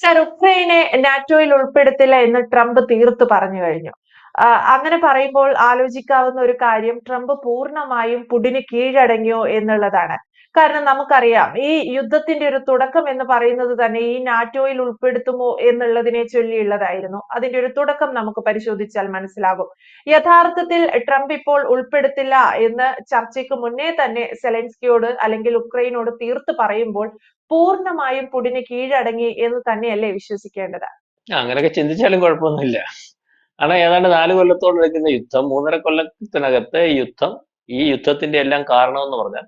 Sir, ഉക്രൈനെ നാറ്റോയിൽ ഉൾപ്പെടുത്തില്ല എന്ന് Trump തീർത്തു പറഞ്ഞു കഴിഞ്ഞു. അങ്ങനെ പറയുമ്പോൾ ആലോചിക്കാവുന്ന ഒരു കാര്യം ട്രംപ് പൂർണ്ണമായും പുടിന് കീഴടങ്ങിയോ എന്നുള്ളതാണ്. കാരണം നമുക്കറിയാം ഈ യുദ്ധത്തിന്റെ ഒരു തുടക്കം എന്ന് പറയുന്നത് തന്നെ ഈ നാറ്റോയിൽ ഉൾപ്പെടുത്തുമോ എന്നുള്ളതിനെ ചൊല്ലിയുള്ളതായിരുന്നു. അതിന്റെ ഒരു തുടക്കം നമുക്ക് പരിശോധിച്ചാൽ മനസ്സിലാകും. യഥാർത്ഥത്തിൽ ട്രംപ് ഇപ്പോൾ ഉൾപ്പെടുത്തില്ല എന്ന് ചർച്ചയ്ക്ക് മുന്നേ തന്നെ സെലൻസ്കിയോട് അല്ലെങ്കിൽ ഉക്രൈനോട് തീർത്ത് പറയുമ്പോൾ പൂർണ്ണമായും പുടിന് കീഴടങ്ങി എന്ന് തന്നെയല്ലേ വിശ്വസിക്കേണ്ടത്? അങ്ങനെയൊക്കെ ചിന്തിച്ചാലും കുഴപ്പമൊന്നുമില്ല. കാരണം ഏതാണ്ട് 4 കൊല്ലത്തോളം എടുക്കുന്ന യുദ്ധം, 3.5 കൊല്ലത്തിനകത്തെ യുദ്ധം, ഈ യുദ്ധത്തിന്റെ എല്ലാം കാരണം എന്ന് പറഞ്ഞാൽ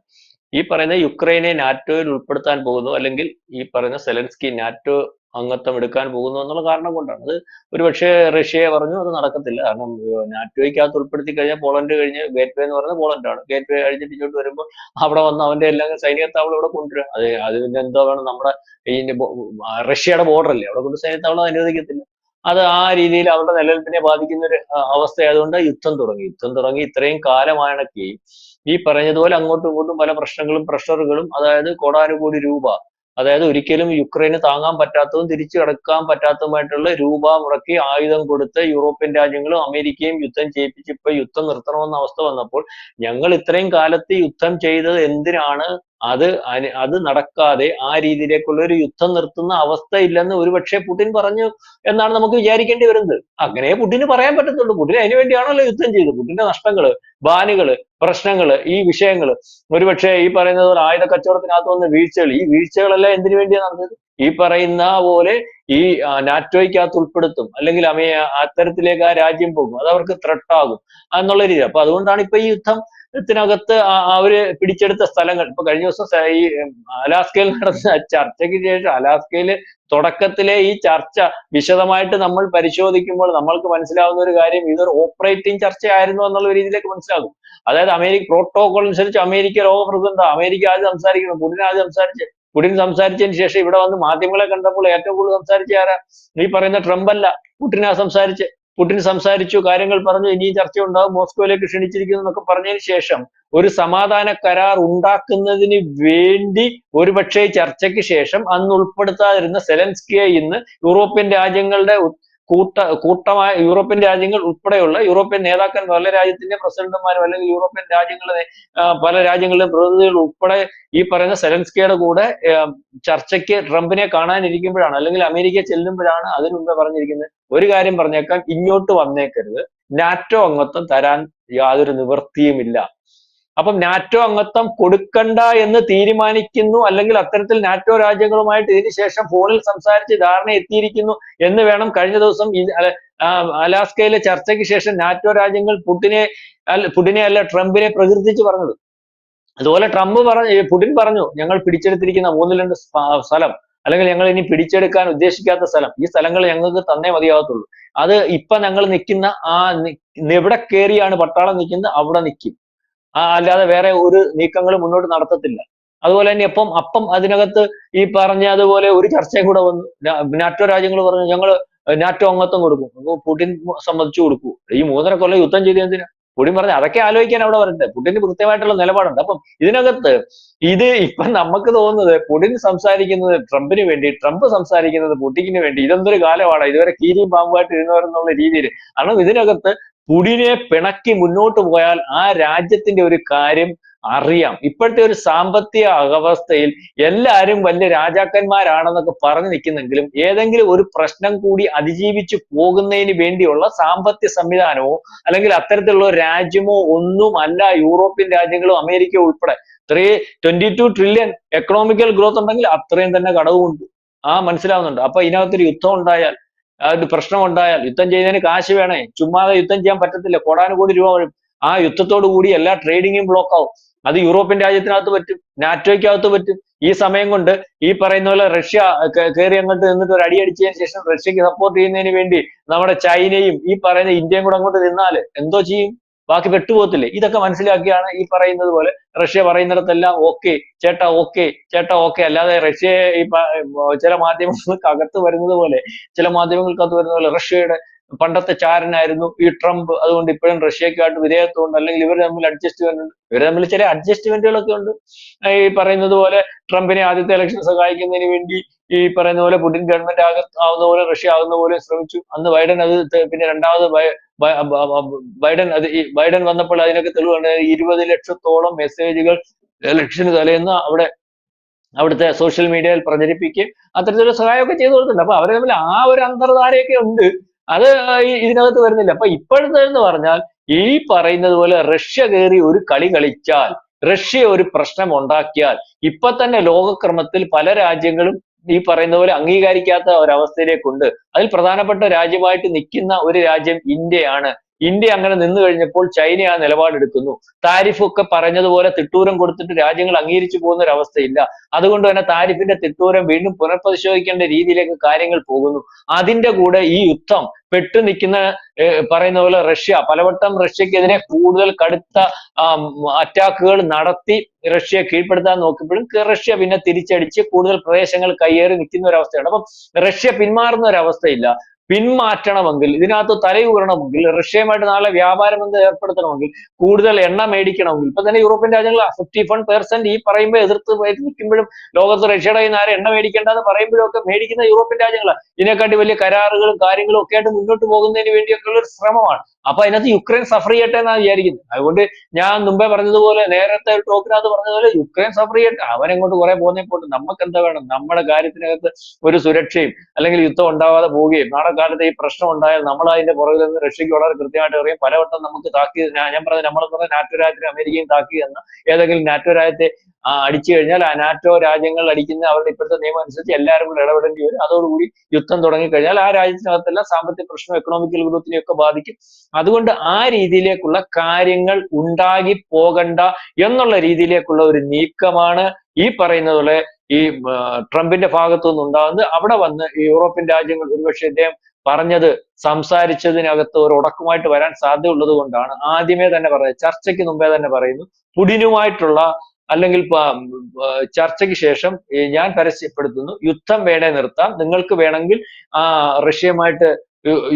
ഈ പറയുന്ന യുക്രൈനെ നാറ്റോയിൽ ഉൾപ്പെടുത്താൻ പോകുന്നു, അല്ലെങ്കിൽ ഈ പറയുന്ന സെലൻസ്കി നാറ്റോ അംഗത്വം എടുക്കാൻ പോകുന്നു എന്നുള്ള കാരണം കൊണ്ടാണ്. അത് ഒരുപക്ഷെ റഷ്യയെ പറഞ്ഞു അത് നടക്കത്തില്ല. കാരണം നാറ്റോയ്ക്കകത്ത് ഉൾപ്പെടുത്തി കഴിഞ്ഞാൽ പോളണ്ട് കഴിഞ്ഞ് ഗേറ്റ് വേ എന്ന് പറയുന്നത് പോളണ്ടാണ്. ഗേറ്റ് വേ കഴിഞ്ഞിട്ട് ഇങ്ങോട്ട് വരുമ്പോൾ അവിടെ വന്ന് അവന്റെ എല്ലാം സൈനിക താവളം ഇവിടെ കൊണ്ടുവരിക. അത് പിന്നെ എന്തോ വേണം, നമ്മുടെ ഈ റഷ്യയുടെ ബോർഡർ അല്ലേ, അവിടെ കൊണ്ട് സൈനിക താവളം അനുവദിക്കത്തില്ല. അത് ആ രീതിയിൽ അവരുടെ നിലനിൽപ്പിനെ ബാധിക്കുന്ന ഒരു അവസ്ഥയായതുകൊണ്ട് യുദ്ധം തുടങ്ങി ഇത്രയും കാലമാണെങ്കിൽ ഈ പറഞ്ഞതുപോലെ അങ്ങോട്ടും ഇങ്ങോട്ടും പല പ്രശ്നങ്ങളും പ്രഷറുകളും, അതായത് കോടാനുകോടി രൂപ, അതായത് ഒരിക്കലും യുക്രൈന് താങ്ങാൻ പറ്റാത്തതും തിരിച്ചു കടക്കാൻ പറ്റാത്തതുമായിട്ടുള്ള രൂപ മുടക്കി ആയുധം കൊടുത്ത് യൂറോപ്യൻ രാജ്യങ്ങളും അമേരിക്കയും യുദ്ധം ചെയ്യിപ്പിച്ച് ഇപ്പൊ യുദ്ധം നിർത്തണമെന്ന അവസ്ഥ വന്നപ്പോൾ ഞങ്ങൾ ഇത്രയും കാലത്ത് യുദ്ധം ചെയ്തത് എന്തിനാണ്, അത് നടക്കാതെ ആ രീതിയിലേക്കുള്ള ഒരു യുദ്ധം നിർത്തുന്ന അവസ്ഥ ഇല്ലെന്ന് ഒരുപക്ഷെ പുടിൻ പറഞ്ഞു എന്നാണ് നമുക്ക് വിചാരിക്കേണ്ടി വരുന്നത്. അങ്ങനെ പുടിന് പറയാൻ പറ്റത്തുള്ളൂ. പുടിൻ അതിനു വേണ്ടിയാണല്ലോ യുദ്ധം ചെയ്തത്. പുടിന്റെ നഷ്ടങ്ങള്, ബാനുകള്, പ്രശ്നങ്ങള്, ഈ വിഷയങ്ങള്, ഒരുപക്ഷെ ഈ പറയുന്നത് പോലെ ആയുധ കച്ചവടത്തിനകത്ത് വന്ന വീഴ്ചകൾ, ഈ വീഴ്ചകളെല്ലാം എന്തിനു വേണ്ടിയാണ് നടന്നത്? ഈ പറയുന്ന പോലെ ഈ നാറ്റോയ്ക്കകത്ത് ഉൾപ്പെടുത്തും, അല്ലെങ്കിൽ അത്തരത്തിലേക്ക് ആ രാജ്യം പോകും, അത് അവർക്ക് ത്രെട്ട് ആകും എന്നുള്ള രീതി. അപ്പൊ അതുകൊണ്ടാണ് ഇപ്പൊ ഈ യുദ്ധത്തിനകത്ത് അവര് പിടിച്ചെടുത്ത സ്ഥലങ്ങൾ, ഇപ്പൊ കഴിഞ്ഞ ദിവസം ഈ അലാസ്കയിൽ നടന്ന ചർച്ചയ്ക്ക് ശേഷം, അലാസ്കയില് തുടക്കത്തിലെ ഈ ചർച്ച വിശദമായിട്ട് നമ്മൾ പരിശോധിക്കുമ്പോൾ നമ്മൾക്ക് മനസ്സിലാവുന്ന ഒരു കാര്യം, ഇതൊരു ഓപ്പറേറ്റിംഗ് ചർച്ചയായിരുന്നു എന്നുള്ള രീതിയിലേക്ക് മനസ്സിലാകും. അതായത് പ്രോട്ടോകോൾ അനുസരിച്ച് അമേരിക്ക ലോക പ്രസിഡന്റ്, അമേരിക്ക ആദ്യം സംസാരിക്കുന്നു, പുടിൻ സംസാരിച്ചതിന് ശേഷം ഇവിടെ വന്ന് മാധ്യമങ്ങളെ കണ്ടപ്പോൾ ഏറ്റവും കൂടുതൽ സംസാരിച്ച ആരാ? ഈ പറയുന്ന ട്രംപ് അല്ല, പുടിനാ സംസാരിച്ച്. പുടിൻ സംസാരിച്ചു, കാര്യങ്ങൾ പറഞ്ഞു, ഇനിയും ചർച്ച ഉണ്ടാവും, മോസ്കോയിലേക്ക് ക്ഷണിച്ചിരിക്കുന്നു എന്നൊക്കെ പറഞ്ഞതിന് ശേഷം ഒരു സമാധാന കരാർ ഉണ്ടാക്കുന്നതിന് വേണ്ടി ഒരുപക്ഷെ ചർച്ചയ്ക്ക് ശേഷം അന്ന് ഉൾപ്പെടുത്താതിരുന്ന സെലൻസ്കിയെ ഇന്ന് യൂറോപ്യൻ രാജ്യങ്ങളുടെ കൂട്ടമായ യൂറോപ്യൻ രാജ്യങ്ങൾ ഉൾപ്പെടെയുള്ള യൂറോപ്യൻ നേതാക്കൾ, പല രാജ്യത്തിന്റെ പ്രസിഡന്റുമാരും അല്ലെങ്കിൽ യൂറോപ്യൻ രാജ്യങ്ങളിലെ പല രാജ്യങ്ങളിലെ പ്രതിനിധികൾ ഉൾപ്പെടെ ഈ പറയുന്ന സെലൻസ്കിയുടെ കൂടെ ചർച്ചയ്ക്ക് ട്രംപിനെ കാണാനിരിക്കുമ്പോഴാണ്, അല്ലെങ്കിൽ അമേരിക്ക ചെല്ലുമ്പോഴാണ് അതിനു മുമ്പേ പറഞ്ഞിരിക്കുന്നത്, ഒരു കാര്യം പറഞ്ഞേക്കാം, ഇങ്ങോട്ട് വന്നേക്കരുത്, നാറ്റോ അംഗത്വം തരാൻ യാതൊരു നിവൃത്തിയുമില്ല. അപ്പം നാറ്റോ അംഗത്വം കൊടുക്കണ്ട എന്ന് തീരുമാനിക്കുന്നു, അല്ലെങ്കിൽ അത്തരത്തിൽ നാറ്റോ രാജ്യങ്ങളുമായിട്ട് ഇതിനുശേഷം ഫോണിൽ സംസാരിച്ച് ധാരണ എത്തിയിരിക്കുന്നു എന്ന് വേണം കഴിഞ്ഞ ദിവസം അലാസ്കയിലെ ചർച്ചയ്ക്ക് ശേഷം നാറ്റോ രാജ്യങ്ങൾ പുടിനെ അല്ല ട്രംപിനെ പ്രകീർത്തിച്ച് പറഞ്ഞത്. അതുപോലെ പുടിൻ പറഞ്ഞു, ഞങ്ങൾ പിടിച്ചെടുത്തിരിക്കുന്ന 2 സ്ഥലം, അല്ലെങ്കിൽ ഞങ്ങൾ ഇനി പിടിച്ചെടുക്കാൻ ഉദ്ദേശിക്കാത്ത സ്ഥലം, ഈ സ്ഥലങ്ങൾ ഞങ്ങൾക്ക് തന്നേ മതിയാകത്തുള്ളൂ. അത് ഇപ്പൊ ഞങ്ങൾ നിൽക്കുന്ന എവിടെ കയറിയാണ് പട്ടാളം നിൽക്കുന്നത് അവിടെ നിൽക്കും, അല്ലാതെ വേറെ ഒരു നീക്കങ്ങളും മുന്നോട്ട് നടത്തത്തില്ല. അതുപോലെ തന്നെ അപ്പം അതിനകത്ത് ഈ പറഞ്ഞതുപോലെ ഒരു ചർച്ചയും കൂടെ വന്നു. നാറ്റോ രാജ്യങ്ങൾ പറഞ്ഞു ഞങ്ങൾ നാറ്റോ അംഗത്വം കൊടുക്കും. അപ്പൊ പുടിൻ സമ്മതിച്ചു കൊടുക്കൂ. ഈ 3.5 കൊല്ലം യുദ്ധം ചെയ്ത് എന്തിനാ? പുടിൻ പറഞ്ഞു അതൊക്കെ ആലോചിക്കാൻ അവിടെ വരട്ടെ. പുടിന് കൃത്യമായിട്ടുള്ള നിലപാടുണ്ട്. അപ്പം ഇതിനകത്ത് ഇപ്പൊ നമുക്ക് തോന്നുന്നത് പുടിൻ സംസാരിക്കുന്നത് ട്രംപിന് വേണ്ടി, ട്രംപ് സംസാരിക്കുന്നത് പുടിന് വേണ്ടി, ഇതെന്തൊരു കാലമാണ്, ഇതുവരെ കീരിയും പാമ്പുമായിട്ട് ഇരുന്നവരെന്നുള്ള രീതിയിൽ. കാരണം ഇതിനകത്ത് പുടിനെ പിണക്കി മുന്നോട്ട് പോയാൽ ആ രാജ്യത്തിന്റെ ഒരു കാര്യം അറിയാം. ഇപ്പോഴത്തെ ഒരു സാമ്പത്തിക അവസ്ഥയിൽ എല്ലാവരും വലിയ രാജാക്കന്മാരാണെന്നൊക്കെ പറഞ്ഞു നിൽക്കുന്നെങ്കിലും ഏതെങ്കിലും ഒരു പ്രശ്നം കൂടി അതിജീവിച്ചു പോകുന്നതിന് വേണ്ടിയുള്ള സാമ്പത്തിക സംവിധാനമോ അല്ലെങ്കിൽ അത്തരത്തിലുള്ള ഒരു രാജ്യമോ ഒന്നുമല്ല യൂറോപ്യൻ രാജ്യങ്ങളും അമേരിക്ക ഉൾപ്പെടെ. 22 ട്രില്യൺ എക്കണോമിക്കൽ ഗ്രോത്ത് ഉണ്ടെങ്കിൽ അത്രയും തന്നെ കടവുമുണ്ട്. മനസ്സിലാവുന്നുണ്ട്. അപ്പൊ ഇതിനകത്തൊരു യുദ്ധം ഉണ്ടായാൽ, ഒരു പ്രശ്നം ഉണ്ടായാൽ, യുദ്ധം ചെയ്യുന്നതിന് കാശ് വേണേ, ചുമ്മാതെ യുദ്ധം ചെയ്യാൻ പറ്റത്തില്ല, കോടാനുകോടി രൂപ വരും. ആ യുദ്ധത്തോടു കൂടി എല്ലാ ട്രേഡിങ്ങും ബ്ലോക്ക് ആവും. അത് യൂറോപ്യൻ രാജ്യത്തിനകത്ത് പറ്റും, നാറ്റോയ്ക്കകത്ത് പറ്റും. ഈ സമയം കൊണ്ട് ഈ പറയുന്ന പോലെ റഷ്യ കയറി അങ്ങോട്ട് നിന്നിട്ട് ഒരു അടിയടിച്ചതിന് ശേഷം റഷ്യക്ക് സപ്പോർട്ട് ചെയ്യുന്നതിന് വേണ്ടി നമ്മുടെ ചൈനയും ഈ പറയുന്ന ഇന്ത്യയും കൂടെ അങ്ങോട്ട് നിന്നാല് എന്തോ ചെയ്യും? ബാക്കി പെട്ടുപോകത്തില്ലേ? ഇതൊക്കെ മനസ്സിലാക്കിയാണ് ഈ പറയുന്നത് പോലെ റഷ്യ പറയുന്നിടത്തെല്ലാം ഓക്കെ ചേട്ടാ, ഓക്കെ ചേട്ടാ, ഓക്കെ. അല്ലാതെ റഷ്യയെ ചില മാധ്യമങ്ങൾക്ക് അകത്ത് വരുന്നത് പോലെ, റഷ്യയുടെ പണ്ടത്തെ ചാരനായിരുന്നു ഈ ട്രംപ്, അതുകൊണ്ട് ഇപ്പോഴും റഷ്യക്കായിട്ട് വിധേയത്വമുണ്ട്, അല്ലെങ്കിൽ ഇവർ തമ്മിൽ അഡ്ജസ്റ്റ്മെന്റ് ഉണ്ട്. ഇവർ തമ്മിൽ ചില അഡ്ജസ്റ്റ്മെന്റുകളൊക്കെ ഉണ്ട്. ഈ പറയുന്നത് പോലെ ട്രംപിനെ ആദ്യത്തെ ഇലക്ഷൻ സഹായിക്കുന്നതിന് വേണ്ടി ഈ പറയുന്ന പോലെ പുടിൻ ഗവൺമെന്റ് ആവുന്ന പോലെ റഷ്യ ആകുന്ന പോലെ ശ്രമിച്ചു. അന്ന് ബൈഡൻ അത് പിന്നെ രണ്ടാമത് ബൈഡൻ ബൈഡൻ വന്നപ്പോൾ അതിനൊക്കെ തെളിവുണ്ട്. 20 ലക്ഷത്തോളം മെസ്സേജുകൾ ഇലക്ഷന് തലേന്ന് അവിടുത്തെ സോഷ്യൽ മീഡിയയിൽ പ്രചരിപ്പിക്കുകയും അത്തരത്തിലുള്ള സഹായമൊക്കെ ചെയ്തു കൊടുത്തിട്ടുണ്ട്. അപ്പൊ അവര് തമ്മിൽ ആ ഒരു അന്തർധാരയൊക്കെ ഉണ്ട്. അത് ഇതിനകത്ത് വരുന്നില്ല. അപ്പൊ ഇപ്പോഴത്തെ എന്ന് പറഞ്ഞാൽ ഈ പറയുന്നത് പോലെ റഷ്യ കയറി ഒരു കളി കളിച്ചാൽ, റഷ്യ ഒരു പ്രശ്നം ഉണ്ടാക്കിയാൽ, ഇപ്പൊ തന്നെ ലോകക്രമത്തിൽ പല രാജ്യങ്ങളും ഈ പറയുന്ന പോലെ അംഗീകരിക്കാത്ത ഒരവസ്ഥയിലേക്കുണ്ട്. അതിൽ പ്രധാനപ്പെട്ട രാജ്യമായിട്ട് നിൽക്കുന്ന ഒരു രാജ്യം ഇന്ത്യയാണ്. ഇന്ത്യ അങ്ങനെ നിന്നു കഴിഞ്ഞപ്പോൾ ചൈന ആ നിലപാടെടുക്കുന്നു. താരിഫ് ഒക്കെ പറഞ്ഞതുപോലെ തിട്ടൂരം കൊടുത്തിട്ട് രാജ്യങ്ങൾ അംഗീകരിച്ചു പോകുന്ന ഒരു അവസ്ഥയില്ല. അതുകൊണ്ട് തന്നെ താരിഫിന്റെ തിട്ടൂരം വീണ്ടും പുനഃപരിശോധിക്കേണ്ട രീതിയിലേക്ക് കാര്യങ്ങൾ പോകുന്നു. അതിന്റെ കൂടെ ഈ യുദ്ധം പെട്ടു നിൽക്കുന്ന പറയുന്ന പോലെ റഷ്യ പലവട്ടം റഷ്യക്കെതിരെ കൂടുതൽ കടുത്ത അറ്റാക്കുകൾ നടത്തി റഷ്യയെ കീഴ്പ്പെടുത്താൻ നോക്കിയപ്പോഴും റഷ്യ പിന്നെ തിരിച്ചടിച്ച് കൂടുതൽ പ്രദേശങ്ങൾ കയ്യേറി നിൽക്കുന്ന ഒരു അവസ്ഥയാണ്. അപ്പം റഷ്യ പിന്മാറുന്ന ഒരു അവസ്ഥയില്ല. പിന്മാറ്റണമെങ്കിൽ, ഇതിനകത്ത് തലയൂറണമെങ്കിൽ, റഷ്യയുമായിട്ട് നാളെ വ്യാപാര ബന്ധം ഏർപ്പെടുത്തണമെങ്കിൽ, കൂടുതൽ എണ്ണ മേടിക്കണമെങ്കിൽ, ഇപ്പൊ തന്നെ യൂറോപ്യൻ രാജ്യങ്ങൾ 51% ഈ പറയുമ്പോൾ എതിർത്ത് നിൽക്കുമ്പോഴും, ലോകത്ത് റഷ്യയുടെ കയ്യിൽ നിന്ന് ആരും എണ്ണ മേടിക്കേണ്ടെന്ന് പറയുമ്പോഴും ഒക്കെ മേടിക്കുന്ന യൂറോപ്യൻ രാജ്യങ്ങളാണ്. ഇതിനെക്കാട്ടി വലിയ കരാറുകളും കാര്യങ്ങളും ഒക്കെ ആയിട്ട് മുന്നോട്ട് പോകുന്നതിന് വേണ്ടിയൊക്കെയുള്ള ഒരു ശ്രമമാണ്. അപ്പൊ അതിനകത്ത് യുക്രൈൻ സഫർ ചെയ്യട്ടെ എന്നാണ് വിചാരിക്കുന്നത്. അതുകൊണ്ട് ഞാൻ മുമ്പേ പറഞ്ഞതുപോലെ, നേരത്തെ ഒരു ടോക്കിനകത്ത് പറഞ്ഞതുപോലെ, യുക്രൈൻ സഫർ ചെയ്യട്ടെ, അവനെങ്ങോട്ട് കുറെ പോകുന്നേ പോട്ട്, നമുക്ക് എന്താ വേണം? നമ്മുടെ കാര്യത്തിനകത്ത് ഒരു സുരക്ഷയും അല്ലെങ്കിൽ യുദ്ധം ഉണ്ടാവാതെ പോവുകയും നാളെ കാലത്ത് ഈ പ്രശ്നം ഉണ്ടായാൽ നമ്മൾ അതിന്റെ പുറകിൽ നിന്ന് റഷ്യക്ക് വളരെ കൃത്യമായിട്ട് അറിയാം. പലവട്ടം നമുക്ക് താക്കീത്, ഞാൻ പറഞ്ഞ നമ്മളെന്ന് പറഞ്ഞ നാറ്റോ രാജ്യത്തിന് അമേരിക്കയും താക്കീത് എന്ന ഏതെങ്കിലും നാറ്റോ രാജ്യത്തെ അടിച്ചു കഴിഞ്ഞാൽ ആ നാറ്റോ രാജ്യങ്ങൾ അടിക്കുന്ന അവരുടെ ഇപ്പോഴത്തെ നിയമം അനുസരിച്ച് എല്ലാവരും കൂടെ ഇടപെടേണ്ടി വരും. അതോടുകൂടി യുദ്ധം തുടങ്ങിക്കഴിഞ്ഞാൽ ആ രാജ്യത്തിനകത്തെല്ലാം സാമ്പത്തിക പ്രശ്നം, എക്കണോമിക്കൽ ഗ്രോത്തിനെയൊക്കെ ബാധിക്കും. അതുകൊണ്ട് ആ രീതിയിലേക്കുള്ള കാര്യങ്ങൾ ഉണ്ടാകി പോകണ്ട എന്നുള്ള രീതിയിലേക്കുള്ള ഒരു നീക്കമാണ് ഈ പറയുന്നത് പോലെ ഈ ട്രംപിന്റെ ഭാഗത്തു നിന്നുണ്ടാകുന്നത്. അവിടെ വന്ന് ഈ യൂറോപ്യൻ രാജ്യങ്ങൾ ഒരുപക്ഷെ ഇദ്ദേഹം പറഞ്ഞത് സംസാരിച്ചതിനകത്ത് ഒരു ഉടക്കമായിട്ട് വരാൻ സാധ്യതയുള്ളത് കൊണ്ടാണ് ആദ്യമേ തന്നെ പറയുന്നത്, ചർച്ചയ്ക്ക് മുമ്പേ തന്നെ പറയുന്നു, പുടിനുമായിട്ടുള്ള അല്ലെങ്കിൽ ചർച്ചയ്ക്ക് ശേഷം ഞാൻ പരസ്യപ്പെടുത്തുന്നു, യുദ്ധം വേണേ നിർത്താം, നിങ്ങൾക്ക് വേണമെങ്കിൽ റഷ്യയുമായിട്ട്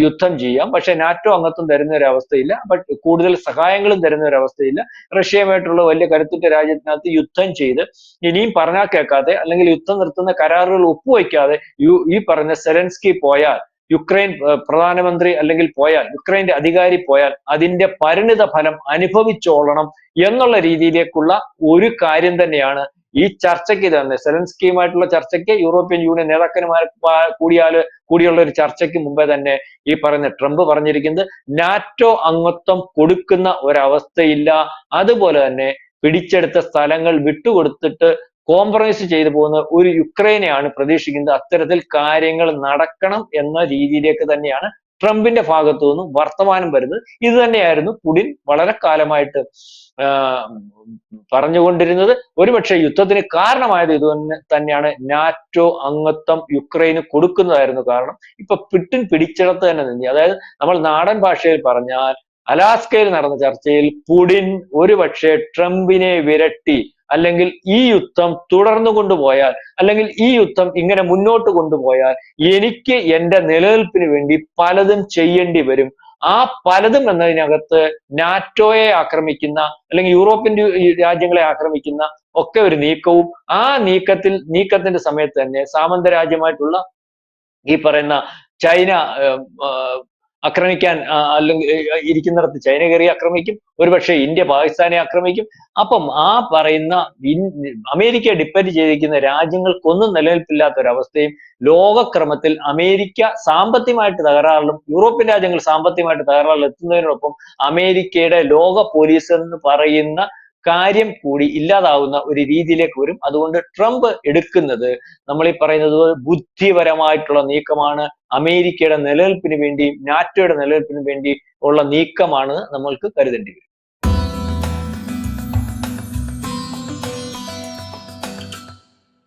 യുദ്ധം ചെയ്യാം, പക്ഷെ നാറ്റോ അംഗത്വം തരുന്ന ഒരു അവസ്ഥയില്ല, ബട്ട് കൂടുതൽ സഹായങ്ങളും തരുന്ന ഒരു അവസ്ഥയില്ല. റഷ്യയുമായിട്ടുള്ള വലിയ കരുത്തുറ്റ രാജ്യത്തിനകത്ത് യുദ്ധം ചെയ്ത് ഇനിയും പറഞ്ഞാൽ കേൾക്കാതെ അല്ലെങ്കിൽ യുദ്ധം നിർത്തുന്ന കരാറുകൾ ഒപ്പുവയ്ക്കാതെ ഈ പറഞ്ഞ സെലൻസ്കി പോയാൽ, യുക്രൈൻ പ്രധാനമന്ത്രി അല്ലെങ്കിൽ പോയാൽ, യുക്രൈന്റെ അധികാരി പോയാൽ അതിന്റെ പരിണിത ഫലം അനുഭവിച്ചോളണം എന്നുള്ള രീതിയിലേക്കുള്ള ഒരു കാര്യം തന്നെയാണ് ഈ ചർച്ചയ്ക്ക് തന്നെ, സെലൻസ്കിയുമായിട്ടുള്ള ചർച്ചയ്ക്ക്, യൂറോപ്യൻ യൂണിയൻ നേതാക്കന്മാർ കൂടിയുള്ള ഒരു ചർച്ചയ്ക്ക് മുമ്പേ തന്നെ ഈ പറയുന്ന ട്രംപ് പറഞ്ഞിരിക്കുന്നത്, നാറ്റോ അംഗത്വം കൊടുക്കുന്ന ഒരവസ്ഥയില്ല. അതുപോലെ തന്നെ പിടിച്ചെടുത്ത സ്ഥലങ്ങൾ വിട്ടുകൊടുത്തിട്ട് കോംപ്രമൈസ് ചെയ്തു പോകുന്ന ഒരു യുക്രൈനെയാണ് പ്രതീക്ഷിക്കുന്നത്. അത്തരത്തിൽ കാര്യങ്ങൾ നടക്കണം എന്ന രീതിയിലേക്ക് തന്നെയാണ് ട്രംപിന്റെ ഭാഗത്തു നിന്നും വർത്തമാനം വരുന്നത്. ഇത് തന്നെയായിരുന്നു പുടിൻ വളരെ കാലമായിട്ട് പറഞ്ഞുകൊണ്ടിരുന്നത്. ഒരുപക്ഷെ യുദ്ധത്തിന് കാരണമായത് ഇത് തന്നെയാണ്. നാറ്റോ അംഗത്വം യുക്രൈന് കൊടുക്കുന്നതായിരുന്നു കാരണം. ഇപ്പൊ പിടിച്ചിടത്ത് തന്നെ നിന്നി. അതായത് നമ്മൾ നാടൻ ഭാഷയിൽ പറഞ്ഞാൽ, അലാസ്കയിൽ നടന്ന ചർച്ചയിൽ പുടിൻ ഒരുപക്ഷെ ട്രംപിനെ വിരട്ടി, അല്ലെങ്കിൽ ഈ യുദ്ധം തുടർന്നു കൊണ്ടുപോയാൽ, അല്ലെങ്കിൽ ഈ യുദ്ധം ഇങ്ങനെ മുന്നോട്ട് കൊണ്ടുപോയാൽ എനിക്ക് എന്റെ നിലനിൽപ്പിന് വേണ്ടി പലതും ചെയ്യേണ്ടി വരും. ആ പലതും എന്നതിനകത്ത് നാറ്റോയെ ആക്രമിക്കുന്ന അല്ലെങ്കിൽ യൂറോപ്യൻ രാജ്യങ്ങളെ ആക്രമിക്കുന്ന ഒക്കെ ഒരു നീക്കവും, ആ നീക്കത്തിന്റെ സമയത്ത് തന്നെ സാമന്ത രാജ്യമായിട്ടുള്ള ഈ പറയുന്ന ചൈന ആക്രമിക്കാൻ അല്ലെങ്കിൽ ഇരിക്കുന്നിടത്ത് ചൈന കയറി ആക്രമിക്കും, ഒരുപക്ഷെ ഇന്ത്യ പാകിസ്ഥാനെ ആക്രമിക്കും. അപ്പം ആ പറയുന്ന അമേരിക്കയെ ഡിപ്പെൻഡ് ചെയ്തിരിക്കുന്ന രാജ്യങ്ങൾക്കൊന്നും നിലനിൽപ്പില്ലാത്ത ഒരവസ്ഥയും, ലോകക്രമത്തിൽ അമേരിക്ക സാമ്പത്തികമായിട്ട് തകരാറിലും യൂറോപ്യൻ രാജ്യങ്ങൾ സാമ്പത്തികമായിട്ട് തകരാറിൽ എത്തുന്നതിനോടൊപ്പം അമേരിക്കയുടെ ലോക പോലീസ് എന്ന് പറയുന്ന കാര്യം കൂടി ഇല്ലാതാവുന്ന ഒരു രീതിയിലേക്ക് വരും. അതുകൊണ്ട് ട്രംപ് എടുക്കുന്നത് നമ്മൾ ഈ പറയുന്നത് ബുദ്ധിപരമായിട്ടുള്ള നീക്കമാണ്. അമേരിക്കയുടെ നിലനിൽപ്പിന് വേണ്ടി, നാറ്റോയുടെ നിലനിൽപ്പിന് വേണ്ടി ഉള്ള നീക്കമാണ് നമ്മൾക്ക് കരുതേണ്ടി വരും.